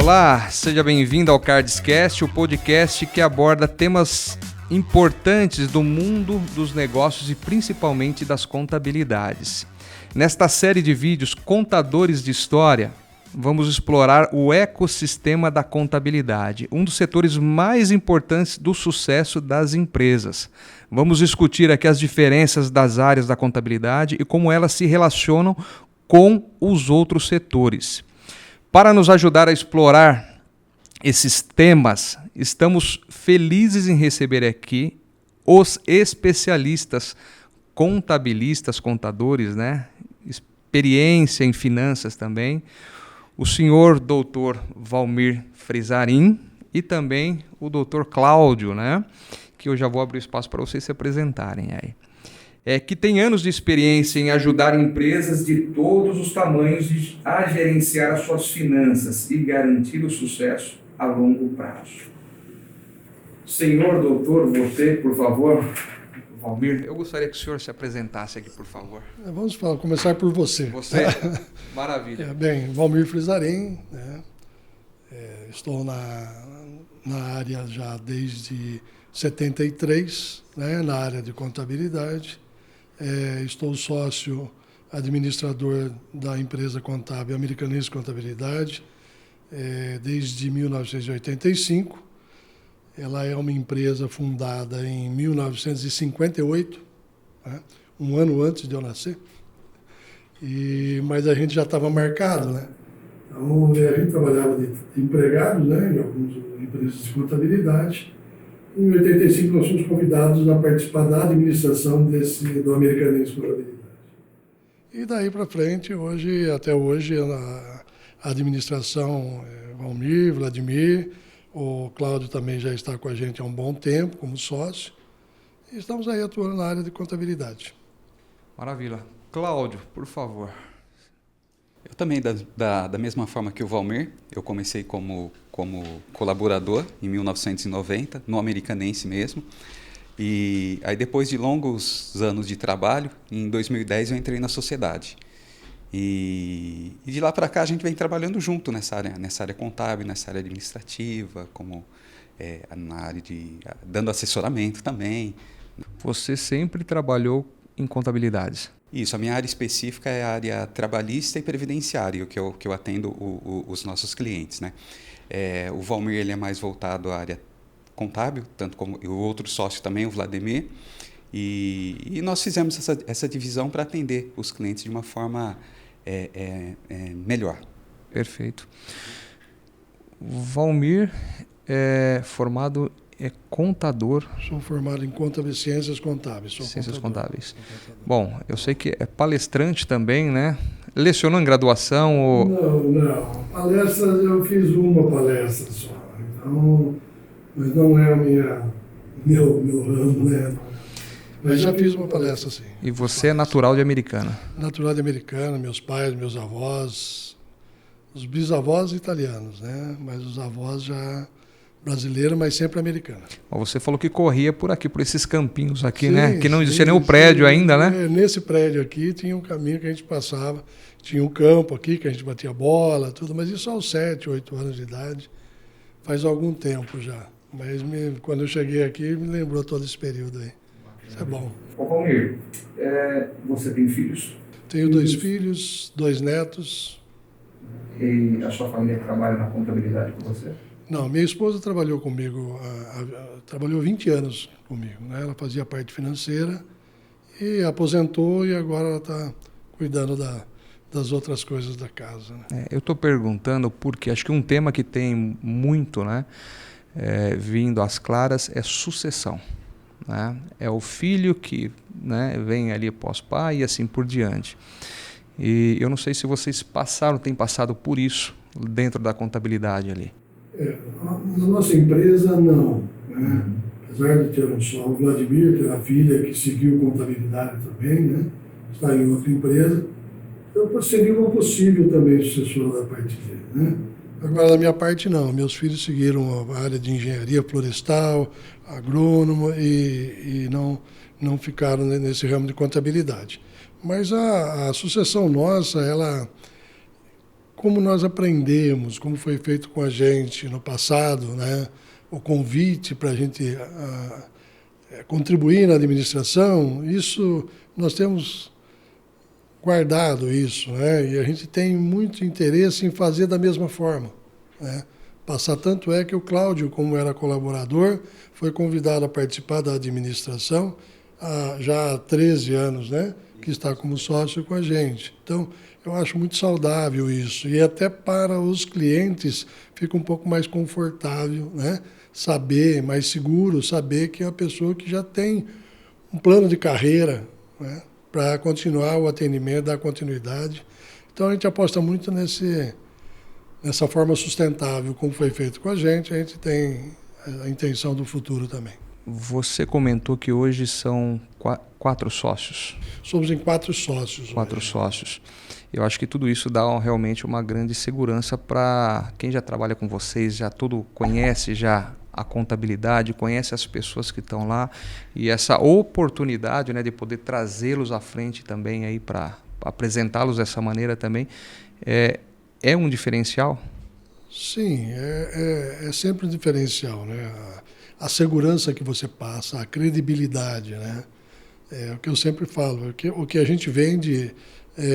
Olá, seja bem-vindo ao Cardscast, o podcast que aborda temas importantes do mundo dos negócios e principalmente das contabilidades. Nesta série de vídeos Contadores de História, vamos explorar o ecossistema da contabilidade, um dos setores mais importantes do sucesso das empresas. Vamos discutir aqui as diferenças das áreas da contabilidade e como elas se relacionam com os outros setores. Para nos ajudar a explorar esses temas, estamos felizes em receber aqui os especialistas, contabilistas, contadores, experiência em finanças também, o senhor doutor Valmir Frizarin e também o doutor Cláudio, que eu já vou abrir espaço para vocês se apresentarem aí. Que tem anos de experiência em ajudar empresas de todos os tamanhos a gerenciar as suas finanças e garantir o sucesso a longo prazo. Senhor doutor, você, por favor. Valmir, eu gostaria que o senhor se apresentasse aqui, por favor. Vamos começar por você. Você? Maravilha. Bem, Valmir Frizarin, estou na área já desde 73, na área de contabilidade. Estou sócio administrador da empresa contábil Americanense Contabilidade desde 1985. Ela é uma empresa fundada em 1958, um ano antes de eu nascer, mas a gente já estava marcado, Então, a gente trabalhava de empregado, em algumas empresas de contabilidade. Em 85 nós fomos convidados a participar da administração do Americanense Contabilidade. E daí para frente, até hoje, a administração Valmir, Vladimir, o Cláudio também já está com a gente há um bom tempo, como sócio, e estamos aí atuando na área de contabilidade. Maravilha. Cláudio, por favor. Eu também, da mesma forma que o Valmir, eu comecei como colaborador em 1990, no Americanense mesmo, e aí depois de longos anos de trabalho, em 2010 eu entrei na sociedade. E de lá para cá a gente vem trabalhando junto nessa área contábil, nessa área administrativa, como na área dando assessoramento também. Você sempre trabalhou em contabilidades? Isso, a minha área específica é a área trabalhista e previdenciária, que eu atendo os nossos clientes, o Valmir ele é mais voltado à área contábil, tanto como o outro sócio também, o Vladimir, e nós fizemos essa divisão para atender os clientes de uma forma melhor. Perfeito. O Valmir é formado contador. Sou formado em ciências contábeis. Ciências contábeis. Bom, eu sei que é palestrante também, Lecionou em graduação? Ou... Não. Palestras, eu fiz uma palestra só. Então, mas não é meu ramo, Mas já fiz uma palestra, sim. E você é natural de Americana? Natural de Americana, meus pais, meus avós, os bisavós italianos, Mas os avós já brasileiros, mas sempre americanos. Você falou que corria por aqui, por esses campinhos aqui, sim, Que não existia nem o prédio ainda, Nesse prédio aqui tinha um caminho que a gente passava, tinha um campo aqui que a gente batia bola, tudo, mas isso aos 7, 8 anos de idade, faz algum tempo já. Mas quando eu cheguei aqui, me lembrou todo esse período aí. Isso é bom. Ô Valmir, você tem filhos? Tenho 2 filhos, 2 netos. E a sua família trabalha na contabilidade com você? Não, minha esposa trabalhou comigo, trabalhou 20 anos comigo. Ela fazia a parte financeira e aposentou e agora ela está cuidando das outras coisas da casa. Eu estou perguntando porque acho que um tema que tem muito vindo às claras é sucessão. É o filho que vem ali após pai e assim por diante. E eu não sei se vocês têm passado por isso dentro da contabilidade ali. Na nossa empresa, não. Apesar de ter um só, o Vladimir, que era a filha que seguiu contabilidade também, está em outra empresa, eu seria uma possível também sucessora da parte dele, Agora, da minha parte, não. Meus filhos seguiram a área de engenharia florestal, agrônomo e não ficaram nesse ramo de contabilidade. Mas a sucessão nossa, ela como nós aprendemos, como foi feito com a gente no passado, né? O convite para a gente contribuir na administração, isso nós temos guardado isso, né? E a gente tem muito interesse em fazer da mesma forma, né? Passar, tanto é que o Cláudio, como era colaborador, foi convidado a participar da administração já há 13 anos, né? Que está como sócio com a gente. Então, eu acho muito saudável isso. E até para os clientes fica um pouco mais confortável, né? Saber, mais seguro, saber que é a pessoa que já tem um plano de carreira, né? Para continuar o atendimento, dar continuidade. Então, a gente aposta muito nessa forma sustentável, como foi feito com a gente tem a intenção do futuro também. Você comentou que hoje são 4 sócios. Somos em 4 sócios. 4 sócios. Eu acho que tudo isso dá realmente uma grande segurança para quem já trabalha com vocês, já conhece já a contabilidade, conhece as pessoas que estão lá, e essa oportunidade, né, de poder trazê-los à frente também aí para apresentá-los dessa maneira também é um diferencial? Sim, é sempre um diferencial, né? A segurança que você passa, a credibilidade, né? É o que eu sempre falo, o que a gente vende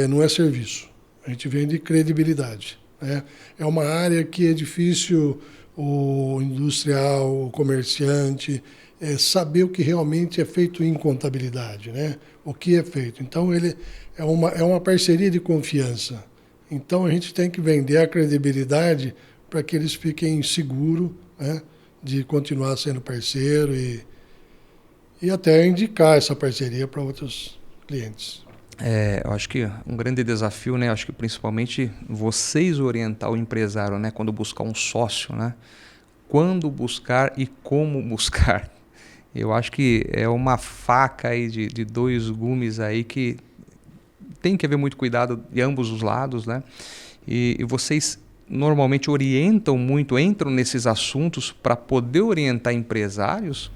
não é serviço, a gente vende credibilidade, né? É uma área que é difícil o industrial, o comerciante, saber o que realmente é feito em contabilidade, né? O que é feito. Então, ele é uma parceria de confiança. Então, a gente tem que vender a credibilidade para que eles fiquem seguros, né, de continuar sendo parceiro e até indicar essa parceria para outros clientes. Eu acho que um grande desafio, né? Acho que principalmente vocês orientar o empresário, né? Quando buscar um sócio, né? Quando buscar e como buscar. Eu acho que é uma faca aí de 2 gumes aí que tem que haver muito cuidado de ambos os lados, né? E vocês normalmente orientam muito, entram nesses assuntos para poder orientar empresários?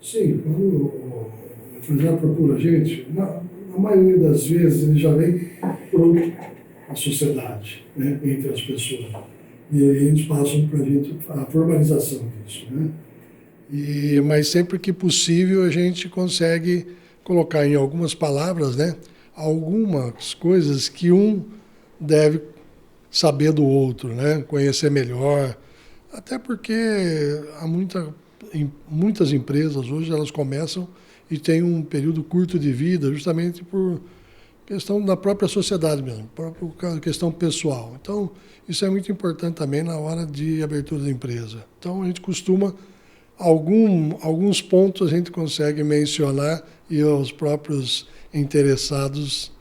Sim, quando o empresário procura a gente, na maioria das vezes ele já vem pronto à sociedade, né, entre as pessoas. E aí eles passam para a gente a formalização disso, né? Mas sempre que possível a gente consegue colocar em algumas palavras, né, algumas coisas que um deve saber do outro, né? Conhecer melhor, até porque há muitas empresas hoje elas começam e têm um período curto de vida justamente por questão da própria sociedade mesmo, por questão pessoal. Então, isso é muito importante também na hora de abertura da empresa. Então, a gente costuma, alguns pontos a gente consegue mencionar e os próprios interessados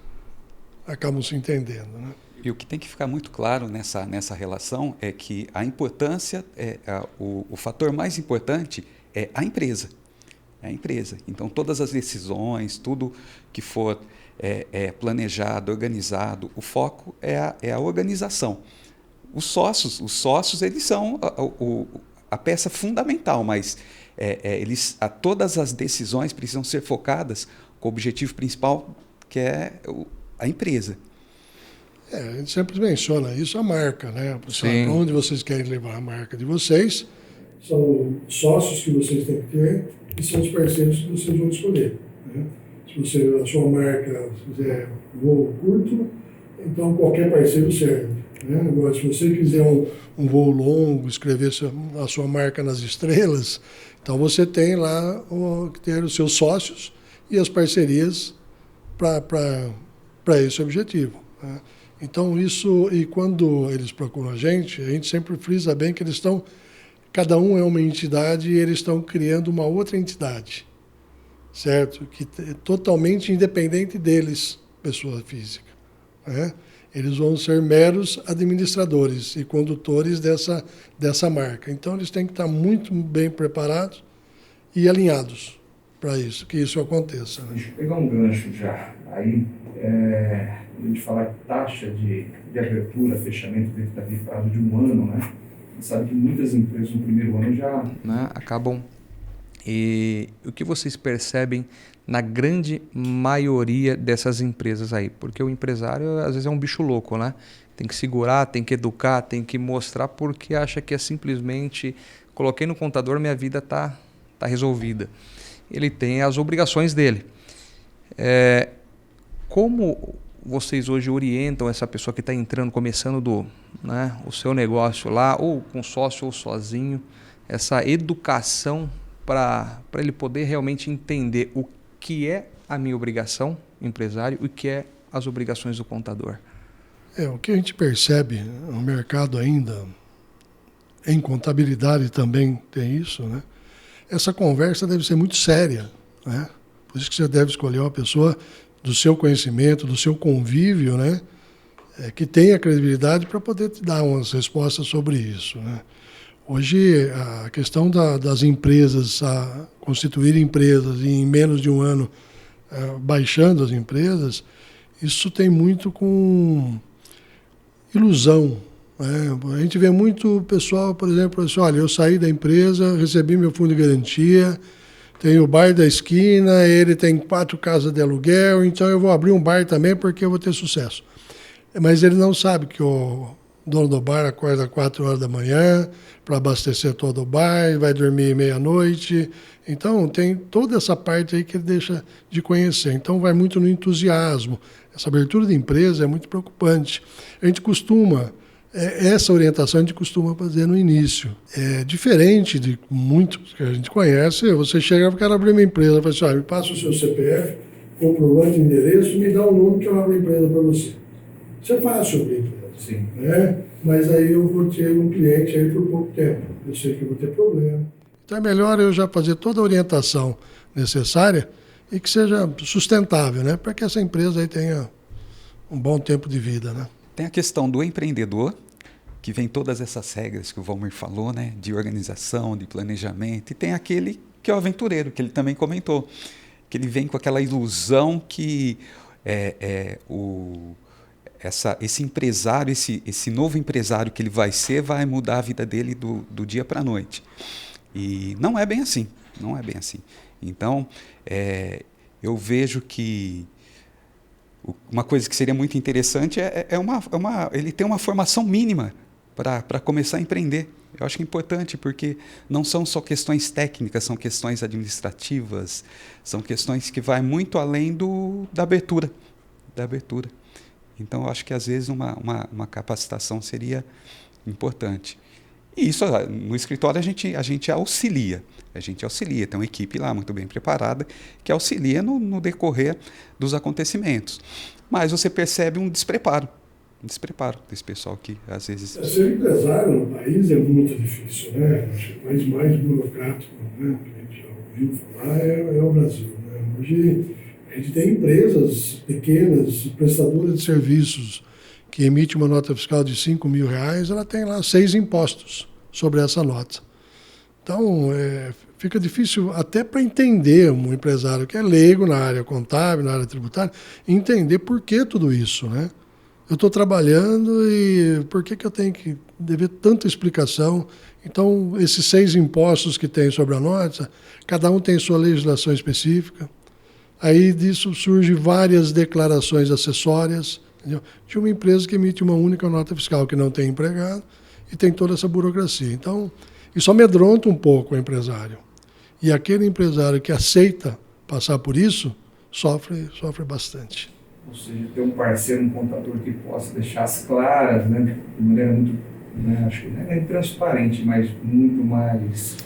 acabam se entendendo, né? E o que tem que ficar muito claro nessa relação é que a importância, o fator mais importante é a empresa. É a empresa. Então, todas as decisões, tudo que for planejado, organizado, o foco é a organização. Os sócios eles são a peça fundamental, mas todas as decisões precisam ser focadas com o objetivo principal, que é a empresa. A gente sempre menciona isso, a marca, né? Para onde vocês querem levar a marca de vocês, são sócios que vocês têm que ter e são os parceiros que vocês vão escolher, né? Se a sua marca fizer voo curto, então qualquer parceiro serve, né? Agora, se você quiser um voo longo, escrever a sua marca nas estrelas, então você tem lá que ter os seus sócios e as parcerias para esse objetivo, né? Então, e quando eles procuram a gente sempre frisa bem que cada um é uma entidade e eles estão criando uma outra entidade, certo? Que é totalmente independente deles, pessoa física, né? Eles vão ser meros administradores e condutores dessa marca. Então, eles têm que estar muito bem preparados e alinhados para isso, que isso aconteça, né? Deixa eu pegar um gancho já. Aí, a gente falar de taxa de abertura, fechamento dentro daquele prazo de 1 ano, né? A gente sabe que muitas empresas no primeiro ano já... Né, acabam. E o que vocês percebem na grande maioria dessas empresas aí? Porque o empresário, às vezes, é um bicho louco, né? tem que segurar, tem que educar, tem que mostrar, porque acha que é simplesmente coloquei no contador, minha vida tá resolvida. Ele tem as obrigações dele. Como vocês hoje orientam essa pessoa que está entrando, começando o seu negócio lá, ou com sócio ou sozinho, essa educação para ele poder realmente entender o que é a minha obrigação, empresário, e o que é as obrigações do contador? O que a gente percebe no mercado ainda, em contabilidade também tem isso, né? Essa conversa deve ser muito séria, né? Por isso que você deve escolher uma pessoa do seu conhecimento, do seu convívio, né? Que tenha credibilidade para poder te dar umas respostas sobre isso, né? Hoje, a questão das empresas, constituir empresas e em menos de um ano baixando as empresas, isso tem muito com ilusão, né? A gente vê muito pessoal, por exemplo, assim, olha, eu saí da empresa, recebi meu fundo de garantia, tem o bar da esquina, ele tem 4 casas de aluguel, então eu vou abrir um bar também porque eu vou ter sucesso. Mas ele não sabe que o dono do bar acorda às 4 horas da manhã para abastecer todo o bar, vai dormir meia-noite. Então, tem toda essa parte aí que ele deixa de conhecer. Então, vai muito no entusiasmo. Essa abertura de empresa é muito preocupante. A gente costuma, essa orientação a gente costuma fazer no início. É diferente de muitos que a gente conhece. Você chega para o cara abrir uma empresa, fala assim, me passa o seu CPF, comprovante de endereço, me dá um nome que eu abro a empresa para você. Isso é fácil abrir empresa. Sim. Né? Mas aí eu vou ter um cliente aí por pouco tempo. Eu sei que eu vou ter problema. Então é melhor eu já fazer toda a orientação necessária e que seja sustentável, né? Para que essa empresa aí tenha um bom tempo de vida, né? Tem a questão do empreendedor, que vem todas essas regras que o Valmir falou, né? De organização, de planejamento. E tem aquele que é o aventureiro, que ele também comentou, que ele vem com aquela ilusão que esse empresário, esse novo empresário que ele vai ser, vai mudar a vida dele do dia para a noite. E não é bem assim, não é bem assim. Então, eu vejo que uma coisa que seria muito interessante ele ter uma formação mínima para começar a empreender. Eu acho que é importante, porque não são só questões técnicas, são questões administrativas, são questões que vão muito além da abertura. Então, eu acho que, às vezes, uma capacitação seria importante. E isso, no escritório, a gente auxilia. Tem uma equipe lá muito bem preparada que auxilia no decorrer dos acontecimentos. Mas você percebe um despreparo desse pessoal que, às vezes... Ser empresário no país é muito difícil, né? Acho que o país mais burocrático, né, que a gente já ouviu falar é o Brasil, né? Hoje... A gente tem empresas pequenas, prestadoras de serviços, que emite uma nota fiscal de R$5.000, ela tem lá 6 impostos sobre essa nota. Então, fica difícil até para entender um empresário que é leigo na área contábil, na área tributária, entender por que tudo isso, né? Eu estou trabalhando e por que eu tenho que dever tanta explicação? Então, esses 6 impostos que tem sobre a nota, cada um tem sua legislação específica. Aí disso surgem várias declarações acessórias, entendeu? De uma empresa que emite uma única nota fiscal, que não tem empregado, e tem toda essa burocracia. Então, isso amedronta um pouco o empresário. E aquele empresário que aceita passar por isso, sofre bastante. Ou seja, ter um parceiro, um contador que possa deixar as claras, né, de maneira muito, né, acho que não é transparente, mas muito mais...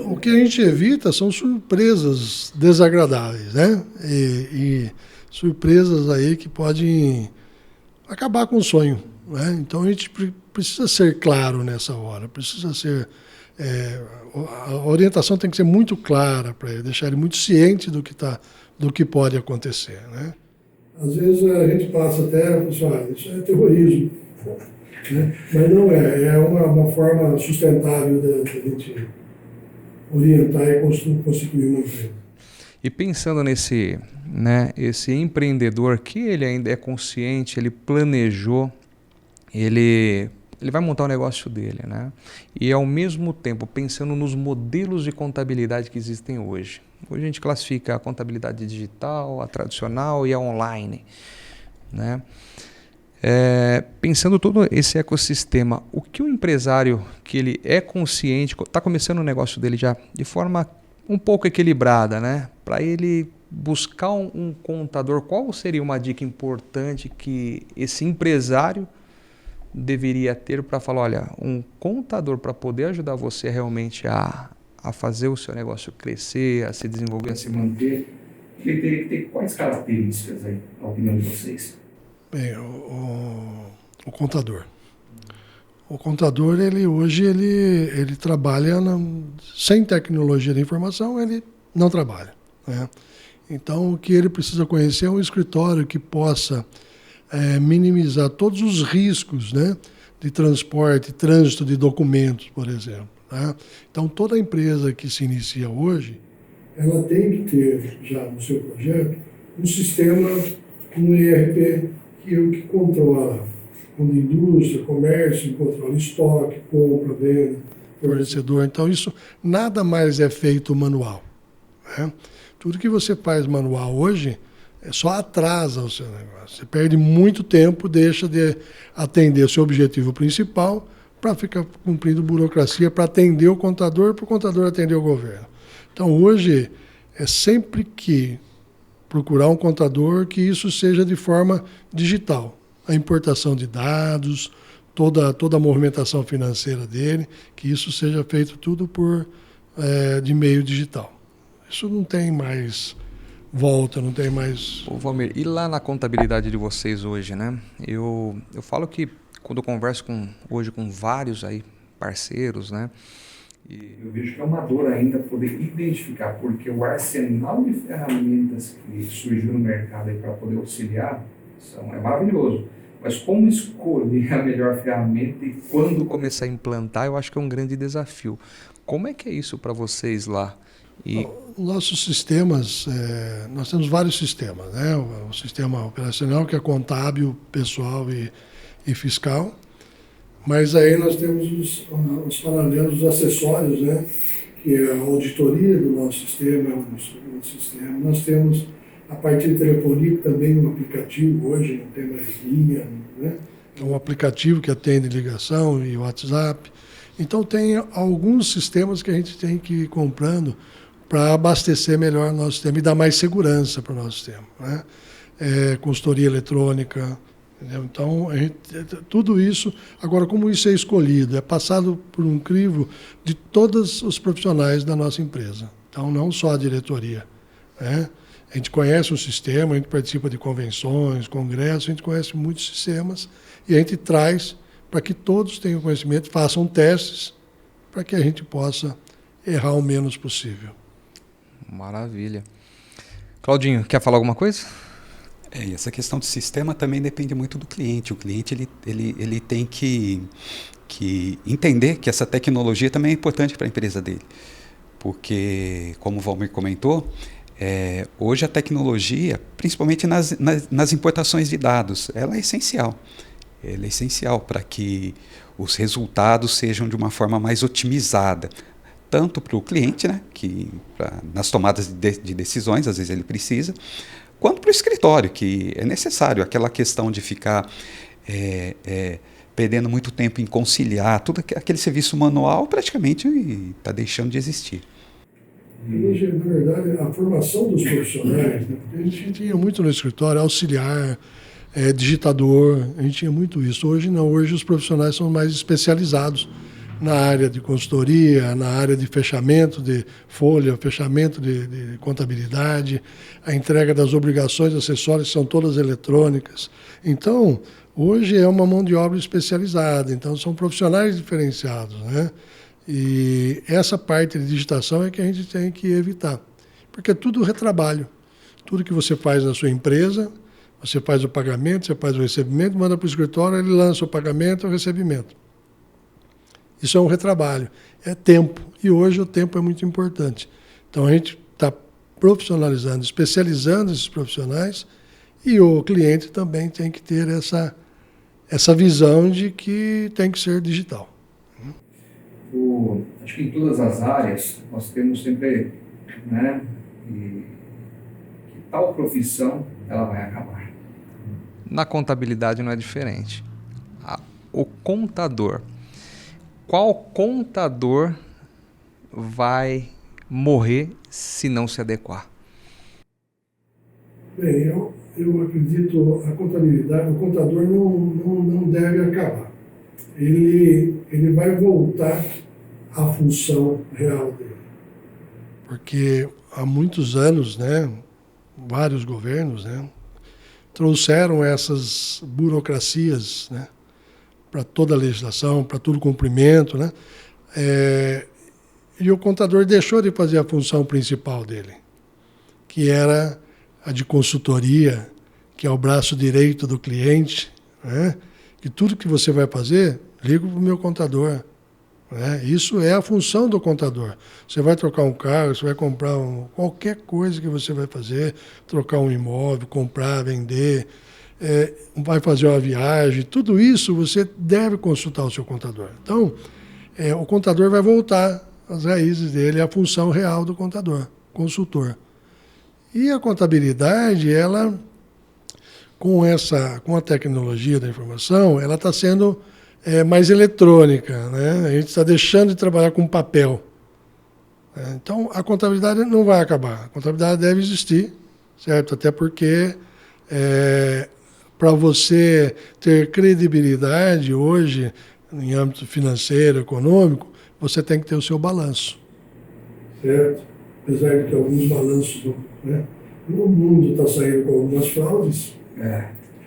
O que a gente evita são surpresas desagradáveis, né? E surpresas aí que podem acabar com o sonho, né? Então a gente precisa ser claro nessa hora, precisa ser... a orientação tem que ser muito clara para ele, deixar ele muito ciente do que pode acontecer, né? Às vezes a gente passa até, isso é terrorismo, né? Mas não é uma forma sustentável da gente orientar e constituir uma empresa. E pensando nesse, esse empreendedor que ele ainda é consciente, ele planejou, ele vai montar o negócio dele, né? E ao mesmo tempo pensando nos modelos de contabilidade que existem hoje. Hoje a gente classifica a contabilidade digital, a tradicional e a online, né? Pensando todo esse ecossistema, o que o empresário que ele é consciente, está começando o negócio dele já de forma um pouco equilibrada, né? Para ele buscar um contador, qual seria uma dica importante que esse empresário deveria ter para falar, olha, um contador para poder ajudar você realmente a fazer o seu negócio crescer, a se desenvolver, a se manter, ele teria que ter quais características aí, na opinião de vocês? Bem, o contador. O contador, hoje ele trabalha sem tecnologia de informação, ele não trabalha, né? Então, o que ele precisa conhecer é um escritório que possa minimizar todos os riscos, né, de transporte, trânsito de documentos, por exemplo, né? Então, toda empresa que se inicia hoje, ela tem que ter já no seu projeto um sistema, um ERP, que é o que controla como indústria, comércio, controla estoque, compra, venda, fornecedor. Então, isso nada mais é feito manual, né? Tudo que você faz manual hoje só atrasa o seu negócio. Você perde muito tempo, deixa de atender o seu objetivo principal para ficar cumprindo burocracia, para atender o contador, para o contador atender o governo. Então, hoje, é sempre que procurar um contador que isso seja de forma digital. A importação de dados, toda a movimentação financeira dele, que isso seja feito tudo de meio digital. Isso não tem mais volta, não tem mais... Ô, Valmir, e lá na contabilidade de vocês hoje, né? Eu falo que quando eu converso hoje com vários aí parceiros, né? E eu vejo que é uma dor ainda poder identificar, porque o arsenal de ferramentas que surgiu no mercado aí para poder auxiliar é maravilhoso. Mas como escolher a melhor ferramenta e quando começar a implantar, eu acho que é um grande desafio. Como é que é isso para vocês lá? Nossos sistemas, nós temos vários sistemas, né? O sistema operacional, que é contábil, pessoal e fiscal. Mas aí nós temos os paralelos, os acessórios, né? Que é a auditoria do nosso sistema, Nós temos a parte de telefonia, também um aplicativo, hoje não tem mais linha, né? É um aplicativo que atende ligação e WhatsApp. Então tem alguns sistemas que a gente tem que ir comprando para abastecer melhor o nosso sistema e dar mais segurança para o nosso sistema, né? Consultoria eletrônica, entendeu? Então, tudo isso, agora como isso é escolhido, é passado por um crivo de todos os profissionais da nossa empresa. Então, não só a diretoria, né? A gente conhece o sistema, a gente participa de convenções, congressos, a gente conhece muitos sistemas e a gente traz para que todos tenham conhecimento, façam testes para que a gente possa errar o menos possível. Maravilha. Claudinho, quer falar alguma coisa? E essa questão do sistema também depende muito do cliente. O cliente ele tem que entender que essa tecnologia também é importante para a empresa dele. Porque, como o Valmir comentou, hoje a tecnologia, principalmente nas importações de dados, ela é essencial. Ela é essencial para que os resultados sejam de uma forma mais otimizada. Tanto para o cliente, né, nas tomadas de decisões, às vezes ele precisa, quanto para o escritório, que é necessário. Aquela questão de ficar perdendo muito tempo em conciliar, todo aquele serviço manual praticamente está deixando de existir. Hoje, na verdade, a formação dos profissionais, né, a gente tinha muito no escritório, auxiliar, digitador, a gente tinha muito isso. Hoje não, hoje os profissionais são mais especializados na área de consultoria, na área de fechamento de folha, fechamento de contabilidade, a entrega das obrigações acessórias são todas eletrônicas. Então, hoje é uma mão de obra especializada, então são profissionais diferenciados, né? E essa parte de digitação é que a gente tem que evitar, porque é tudo retrabalho. Tudo que você faz na sua empresa, você faz o pagamento, você faz o recebimento, manda para o escritório, ele lança o pagamento e o recebimento. Isso é um retrabalho, é tempo. E hoje o tempo é muito importante. Então a gente está profissionalizando, especializando esses profissionais e o cliente também tem que ter essa visão de que tem que ser digital. Acho que em todas as áreas nós temos sempre, né, que tal profissão ela vai acabar. Na contabilidade não é diferente. O contador. Qual contador vai morrer se não se adequar? Bem, eu acredito a contabilidade, o contador não deve acabar. Ele vai voltar à função real dele. Porque há muitos anos, né, vários governos, né, trouxeram essas burocracias, né, para toda a legislação, para todo cumprimento, né, e o contador deixou de fazer a função principal dele, que era a de consultoria, que é o braço direito do cliente, né, que tudo que você vai fazer, liga para o meu contador. Isso é a função do contador. Você vai trocar um carro, você vai comprar qualquer coisa que você vai fazer, trocar um imóvel, comprar, vender, vai fazer uma viagem, tudo isso você deve consultar o seu contador. Então, o contador vai voltar às raízes dele, à função real do contador, consultor. E a contabilidade, ela, com a tecnologia da informação, ela está sendo mais eletrônica, né? A gente está deixando de trabalhar com papel. Então, a contabilidade não vai acabar. A contabilidade deve existir, certo? Até porque, para você ter credibilidade hoje, em âmbito financeiro, econômico, você tem que ter o seu balanço. Certo? Apesar de que alguns balanços, né, no mundo está saindo com algumas fraudes,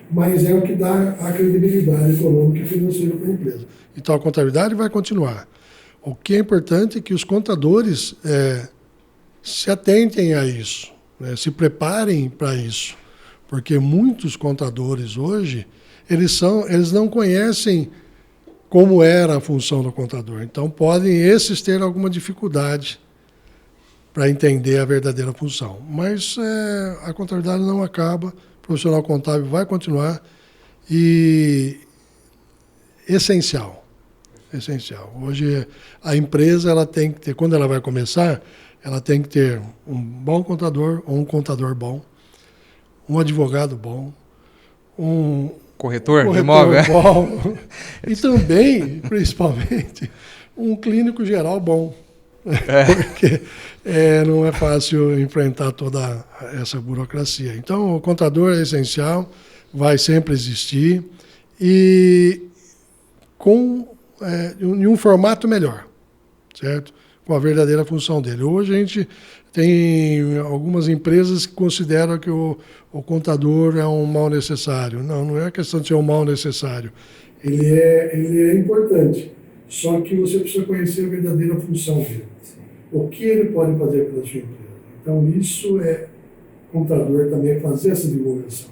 mas é o que dá a credibilidade econômica e financeira para a empresa. Então a contabilidade vai continuar. O que é importante é que os contadores se atentem a isso, né, se preparem para isso, porque muitos contadores hoje, eles não conhecem como era a função do contador. Então podem esses ter alguma dificuldade para entender a verdadeira função. Mas a contabilidade não acaba, o profissional contábil vai continuar e essencial. Hoje a empresa ela tem que ter, quando ela vai começar, ela tem que ter um bom contador ou um contador bom, um advogado bom, um corretor de imóvel bom e também, principalmente, um clínico geral bom. Porque não é fácil enfrentar toda essa burocracia. Então, o contador é essencial, vai sempre existir e em um formato melhor, certo? Com a verdadeira função dele. Hoje a gente tem algumas empresas que consideram que o contador é um mal necessário. Não é questão de ser um mal necessário. Ele é importante, só que você precisa conhecer a verdadeira função dele. O que ele pode fazer pela sua empresa. Então, isso contador também fazer essa divulgação.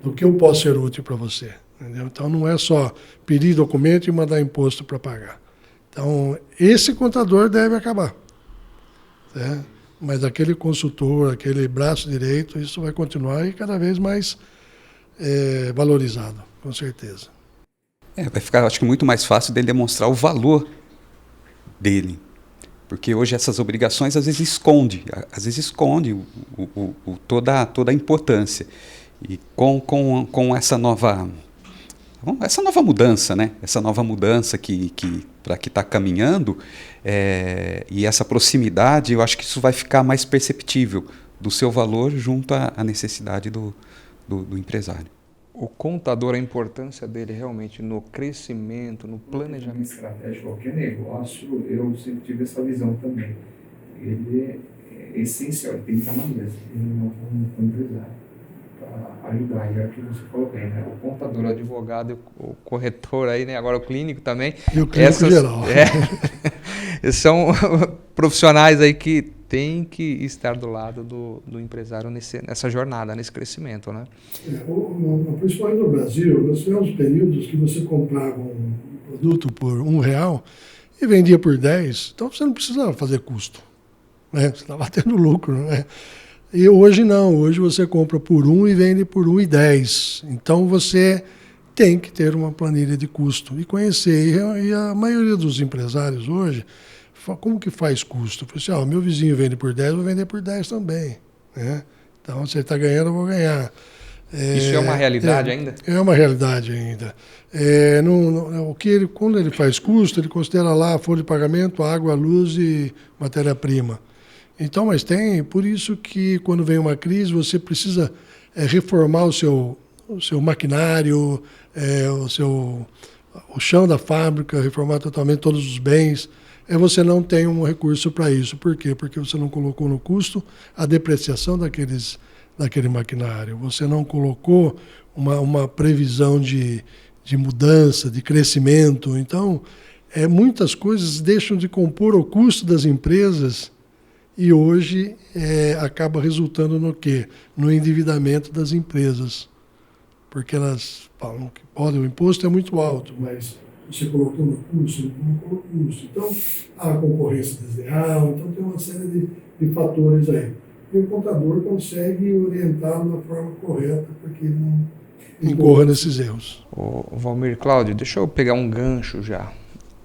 Do que eu posso ser útil para você. Entendeu? Então, não é só pedir documento e mandar imposto para pagar. Então, esse contador deve acabar. Né? Mas aquele consultor, aquele braço direito, isso vai continuar e cada vez mais valorizado, com certeza. Vai ficar, acho que, muito mais fácil dele demonstrar o valor dele. Porque hoje essas obrigações às vezes esconde toda a importância. E com essa nova mudança, né? Essa nova mudança que está caminhando, e essa proximidade, eu acho que isso vai ficar mais perceptível do seu valor junto à necessidade do empresário. O contador, a importância dele realmente no crescimento, no planejamento estratégico, qualquer negócio, eu sempre tive essa visão também. Ele é essencial, ele tem que estar na mesa, ele não como empresário, para ajudar. E é o que você falou bem, né? O contador, o advogado, o corretor aí, né? Agora o clínico também. E o clínico geral. São profissionais aí que tem que estar do lado do empresário nessa jornada, nesse crescimento, né? Principalmente no Brasil, nós tivemos períodos que você comprava um produto por R$1 e vendia por 10, então você não precisava fazer custo, né? Você estava tendo lucro, né? E hoje não, hoje você compra por 1 e vende por 1,10. Então você tem que ter uma planilha de custo e conhecer. E a maioria dos empresários hoje, como que faz custo? Eu falei meu vizinho vende por 10, eu vou vender por 10 também. Né? Então, se ele está ganhando, eu vou ganhar. Isso é uma realidade ainda? É uma realidade ainda. Quando ele faz custo, ele considera lá a folha de pagamento, água, luz e matéria-prima. Então, mas por isso que quando vem uma crise, você precisa reformar o seu maquinário, o chão da fábrica, reformar totalmente todos os bens. Você não tem um recurso para isso. Por quê? Porque você não colocou no custo a depreciação daquele maquinário. Você não colocou uma previsão de mudança, de crescimento. Então, muitas coisas deixam de compor o custo das empresas e hoje acaba resultando no quê? No endividamento das empresas. Porque elas falam que o imposto é muito alto, mas você colocou no custo, não colocou no custo. Então, há concorrência desleal, então tem uma série de fatores aí. E o contador consegue orientar da forma correta para que ele não incorra nesses erros. Ô, Valmir, Cláudio, deixa eu pegar um gancho já.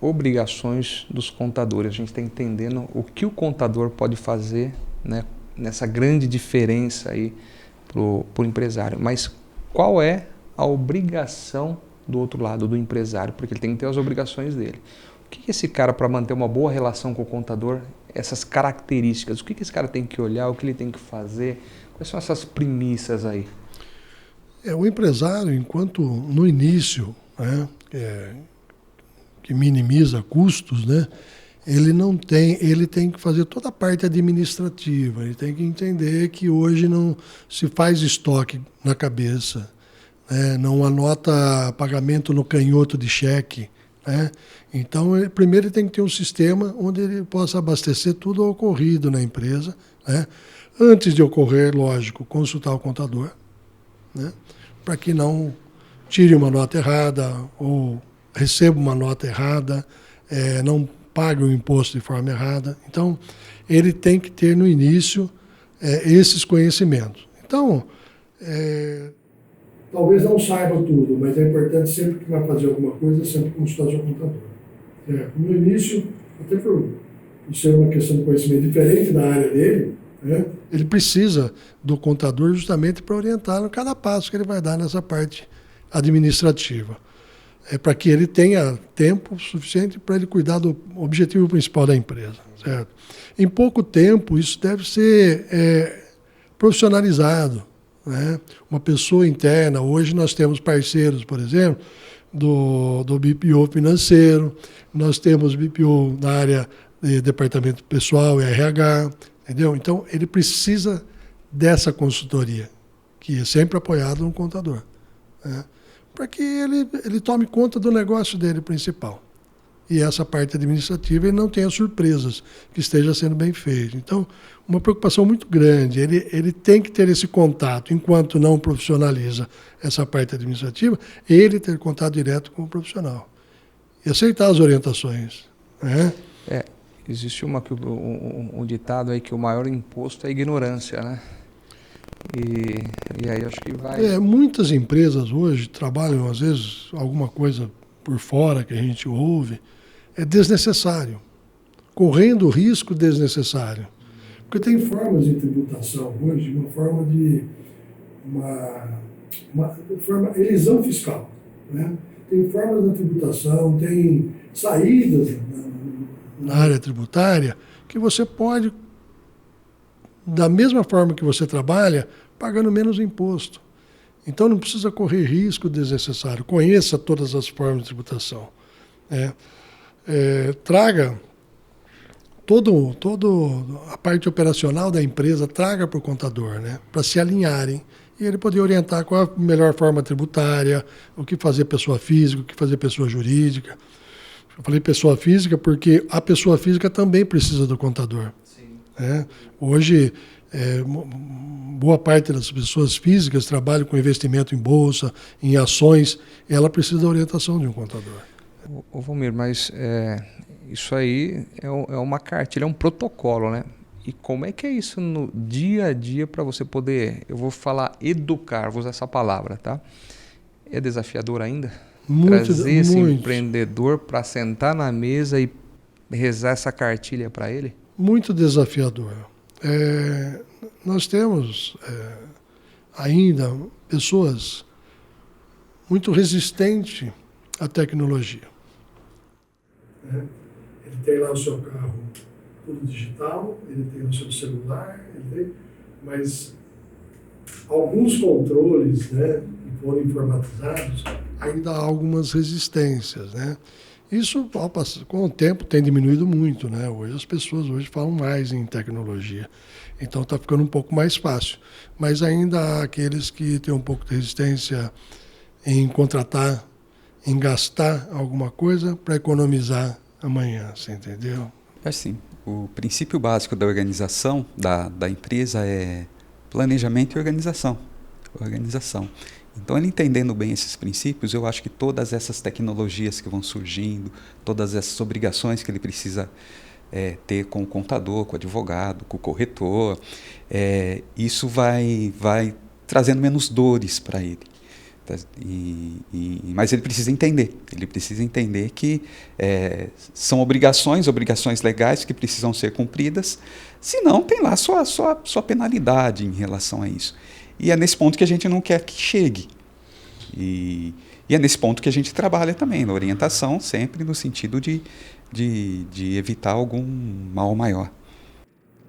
Obrigações dos contadores. A gente está entendendo o que o contador pode fazer, né, nessa grande diferença aí para o empresário. Mas qual é a obrigação do outro lado, do empresário? Porque ele tem que ter as obrigações dele. O que esse cara, para manter uma boa relação com o contador, essas características, o que esse cara tem que olhar, o que ele tem que fazer? Quais são essas premissas aí? O empresário, enquanto no início, né, que minimiza custos, né, ele tem que fazer toda a parte administrativa, ele tem que entender que hoje não se faz estoque na cabeça, né, não anota pagamento no canhoto de cheque, né. Então, primeiro ele tem que ter um sistema onde ele possa abastecer tudo o ocorrido na empresa, né. Antes de ocorrer, lógico, consultar o contador, né, para que não tire uma nota errada ou receba uma nota errada, não pague o imposto de forma errada. Então, ele tem que ter no início esses conhecimentos. Então, talvez não saiba tudo, mas é importante sempre que vai fazer alguma coisa, sempre consultar o seu contador. No início, até por ser uma questão de conhecimento diferente da área dele, ele precisa do contador justamente para orientar em cada passo que ele vai dar nessa parte administrativa. Para que ele tenha tempo suficiente para ele cuidar do objetivo principal da empresa. Certo? Em pouco tempo, isso deve ser profissionalizado, né? Uma pessoa interna. Hoje nós temos parceiros, por exemplo, do BPO financeiro, nós temos BPO na área de departamento pessoal e RH, entendeu? Então, ele precisa dessa consultoria, que é sempre apoiado no contador, né? Para que ele tome conta do negócio dele principal. E essa parte administrativa ele não tenha surpresas, que esteja sendo bem feito. Então, uma preocupação muito grande. Ele tem que ter esse contato, enquanto não profissionaliza essa parte administrativa, ele ter contato direto com o profissional. E aceitar as orientações, né? Existe um ditado aí que o maior imposto é a ignorância, né? E aí acho que vai... Muitas empresas hoje trabalham, às vezes, alguma coisa por fora que a gente ouve, é desnecessário, correndo risco desnecessário. Porque tem formas de tributação hoje, uma forma elisão fiscal, né? Tem formas de tributação, tem saídas na área tributária que você pode, da mesma forma que você trabalha, pagando menos imposto. Então não precisa correr risco desnecessário. Conheça todas as formas de tributação. Traga toda a parte operacional da empresa, traga para o contador, né, para se alinharem e ele poder orientar qual a melhor forma tributária, o que fazer pessoa física, o que fazer pessoa jurídica. Eu falei pessoa física porque a pessoa física também precisa do contador. Sim. Hoje, boa parte das pessoas físicas trabalham com investimento em bolsa, em ações, ela precisa da orientação de um contador. Ô Valmir, mas isso aí é uma cartilha, é um protocolo, né? E como é que é isso no dia a dia para você poder, eu vou falar educar, vou usar essa palavra, tá? É desafiador ainda? Trazer esse empreendedor para sentar na mesa e rezar essa cartilha para ele? Muito desafiador. Nós temos ainda pessoas muito resistentes à tecnologia. Ele tem lá o seu carro tudo digital, ele tem o seu celular, mas alguns controles, né, que foram informatizados, ainda há algumas resistências, né? Isso, com o tempo, tem diminuído muito, né? Hoje as pessoas falam mais em tecnologia, então está ficando um pouco mais fácil. Mas ainda há aqueles que têm um pouco de resistência em contratar, em gastar alguma coisa para economizar amanhã, você entendeu? Assim, o princípio básico da organização, da empresa, é planejamento e organização. Então, ele entendendo bem esses princípios, eu acho que todas essas tecnologias que vão surgindo, todas essas obrigações que ele precisa ter com o contador, com o advogado, com o corretor, isso vai trazendo menos dores para ele. Mas ele precisa entender que são obrigações legais que precisam ser cumpridas, senão tem lá sua penalidade em relação a isso. E é nesse ponto que a gente não quer que chegue. E é nesse ponto que a gente trabalha também, na orientação, sempre no sentido de evitar algum mal maior.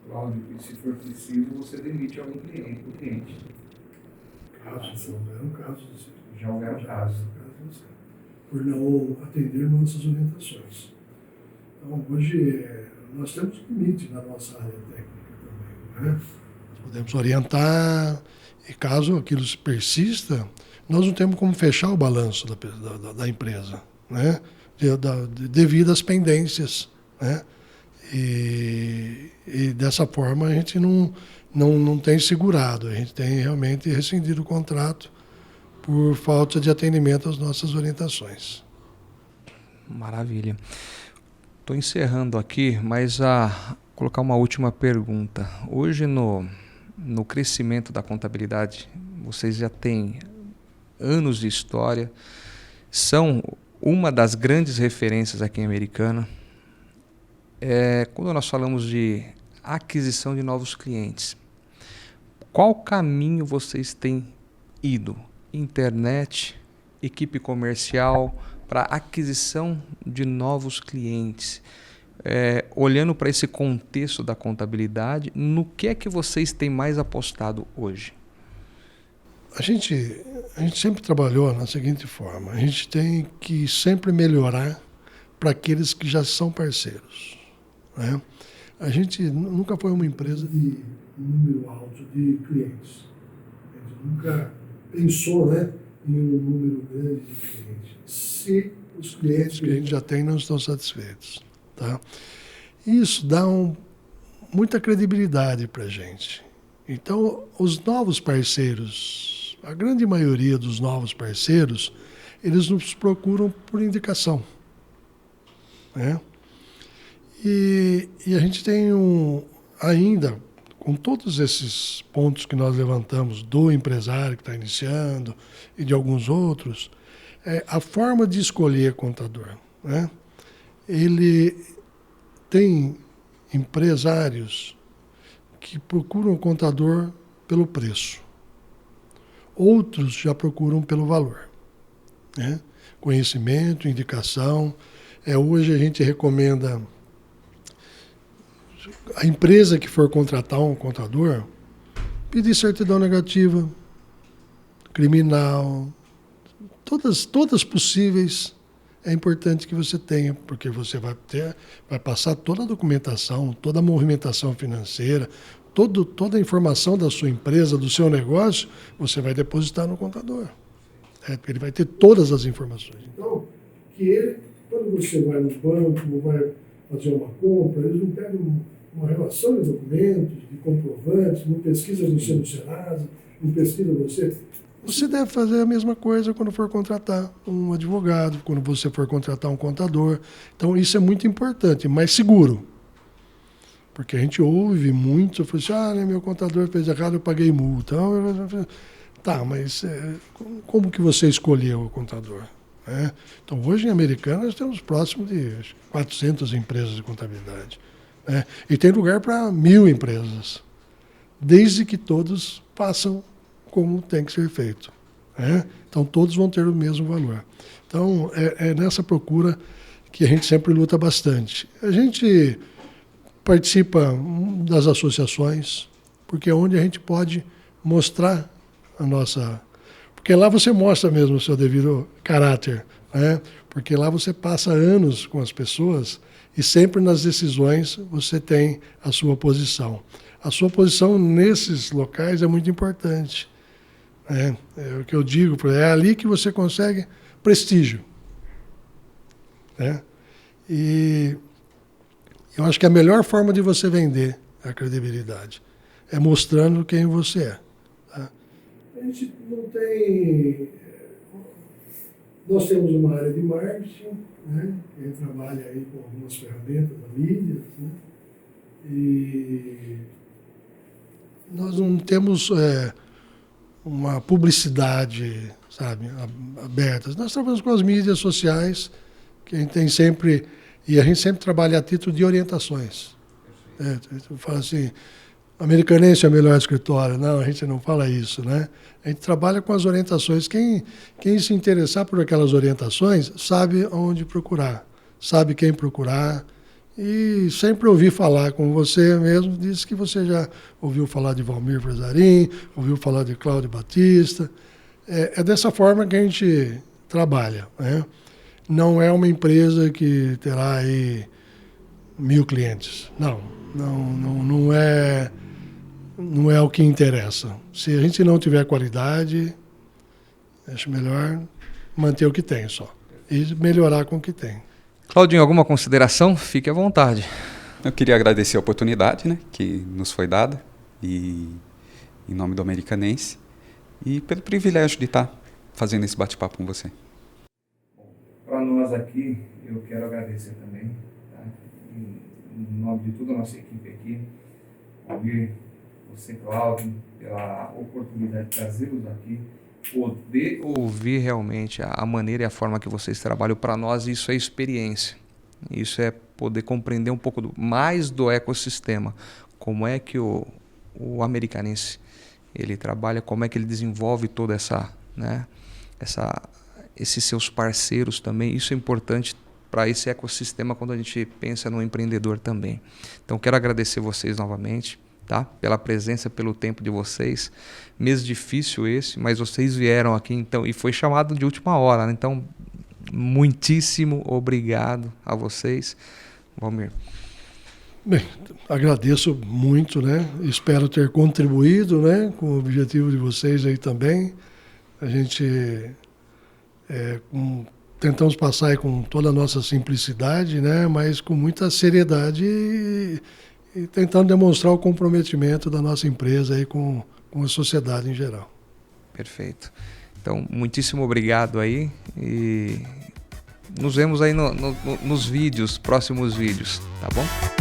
Cláudio, se for preciso, você demite algum cliente. Já houveram casos. Por não atender nossas orientações. Então, hoje, nós temos limite na nossa área técnica também, né? Podemos orientar, e caso aquilo persista, nós não temos como fechar o balanço da empresa, né? Devido às pendências, né? E dessa forma a gente não tem segurado, a gente tem realmente rescindido o contrato por falta de atendimento às nossas orientações. Maravilha. Estou encerrando aqui, mas colocar uma última pergunta. Hoje, no crescimento da contabilidade, vocês já têm anos de história, são uma das grandes referências aqui em Americana. Quando nós falamos de aquisição de novos clientes, qual caminho vocês têm ido? Internet, equipe comercial, para aquisição de novos clientes. Olhando para esse contexto da contabilidade, no que é que vocês têm mais apostado hoje? A gente sempre trabalhou na seguinte forma: a gente tem que sempre melhorar para aqueles que já são parceiros, né? A gente nunca foi uma empresa de número alto de clientes. A gente nunca pensou, né, em um número grande de clientes. Se os clientes que a gente já tem não estão satisfeitos, tá? Isso dá muita credibilidade para a gente. Então, os novos parceiros, a grande maioria dos novos parceiros, eles nos procuram por indicação, né? E a gente tem ainda, com todos esses pontos que nós levantamos, do empresário que está iniciando e de alguns outros, a forma de escolher contador, né? Ele tem empresários que procuram o contador pelo preço. Outros já procuram pelo valor, né? Conhecimento, indicação. Hoje a gente recomenda a empresa que for contratar um contador pedir certidão negativa, criminal, todas possíveis. É importante que você tenha, porque você vai passar toda a documentação, toda a movimentação financeira, toda a informação da sua empresa, do seu negócio, você vai depositar no contador. Ele vai ter todas as informações. Então, quando você vai no banco, vai fazer uma compra, eles não pegam uma relação de documentos, de comprovantes, não pesquisa você no Serasa, não pesquisa você. Você deve fazer a mesma coisa quando for contratar um advogado, quando você for contratar um contador. Então, isso é muito importante, mas seguro. Porque a gente ouve muito, fala assim, meu contador fez errado, eu paguei multa. Tá, mas como que você escolheu o contador? Então, hoje em Americana, nós temos próximo de 400 empresas de contabilidade. E tem lugar para 1.000 empresas, desde que todos façam como tem que ser feito, né? Então, todos vão ter o mesmo valor. Então, é nessa procura que a gente sempre luta bastante. A gente participa das associações, porque é onde a gente pode mostrar a nossa... Porque lá você mostra mesmo o seu devido caráter, né? Porque lá você passa anos com as pessoas e sempre nas decisões você tem a sua posição. A sua posição nesses locais é muito importante. É o que eu digo, é ali que você consegue prestígio. Né? E eu acho que a melhor forma de você vender a credibilidade é mostrando quem você é. Tá? A gente não tem... Nós temos uma área de marketing, né? Que trabalha aí com algumas ferramentas da mídia, né? E nós não temos uma publicidade, sabe, aberta. Nós trabalhamos com as mídias sociais, que a gente tem sempre, e a gente sempre trabalha a título de orientações. Eu falo assim, Americanense é o melhor escritório. Não, a gente não fala isso, né? A gente trabalha com as orientações. Quem se interessar por aquelas orientações sabe onde procurar, sabe quem procurar. E sempre ouvi falar, como você mesmo disse que você já ouviu falar de Valmir Frezarim, ouviu falar de Cláudio Batista. É dessa forma que a gente trabalha, né? Não é uma empresa que terá aí 1000 clientes. Não é o que interessa. Se a gente não tiver qualidade, acho melhor manter o que tem só e melhorar com o que tem. Claudinho, alguma consideração? Fique à vontade. Eu queria agradecer a oportunidade, né, que nos foi dada, e em nome do Americanense, e pelo privilégio de estar fazendo esse bate-papo com você. Para nós aqui, eu quero agradecer também, tá? Em nome de toda a nossa equipe aqui, ouvir você, Cláudio, pela oportunidade de trazê-los aqui, poder ouvir realmente a maneira e a forma que vocês trabalham. Para nós isso é experiência, isso é poder compreender um pouco mais do ecossistema, como é que o Americanense ele trabalha, como é que ele desenvolve toda essa, né, esses seus parceiros também. Isso é importante para esse ecossistema quando a gente pensa no empreendedor também. Então quero agradecer vocês novamente, tá? Pela presença, pelo tempo de vocês. Mês difícil esse, mas vocês vieram aqui então e foi chamado de última hora, né? Então muitíssimo obrigado a vocês. Valmir. Bem, agradeço muito, né? Espero ter contribuído, né, com o objetivo de vocês aí também. A gente tentamos passar aí com toda a nossa simplicidade, né, mas com muita seriedade e tentando demonstrar o comprometimento da nossa empresa aí com a sociedade em geral. Perfeito. Então, muitíssimo obrigado aí e nos vemos aí nos vídeos, próximos vídeos, tá bom?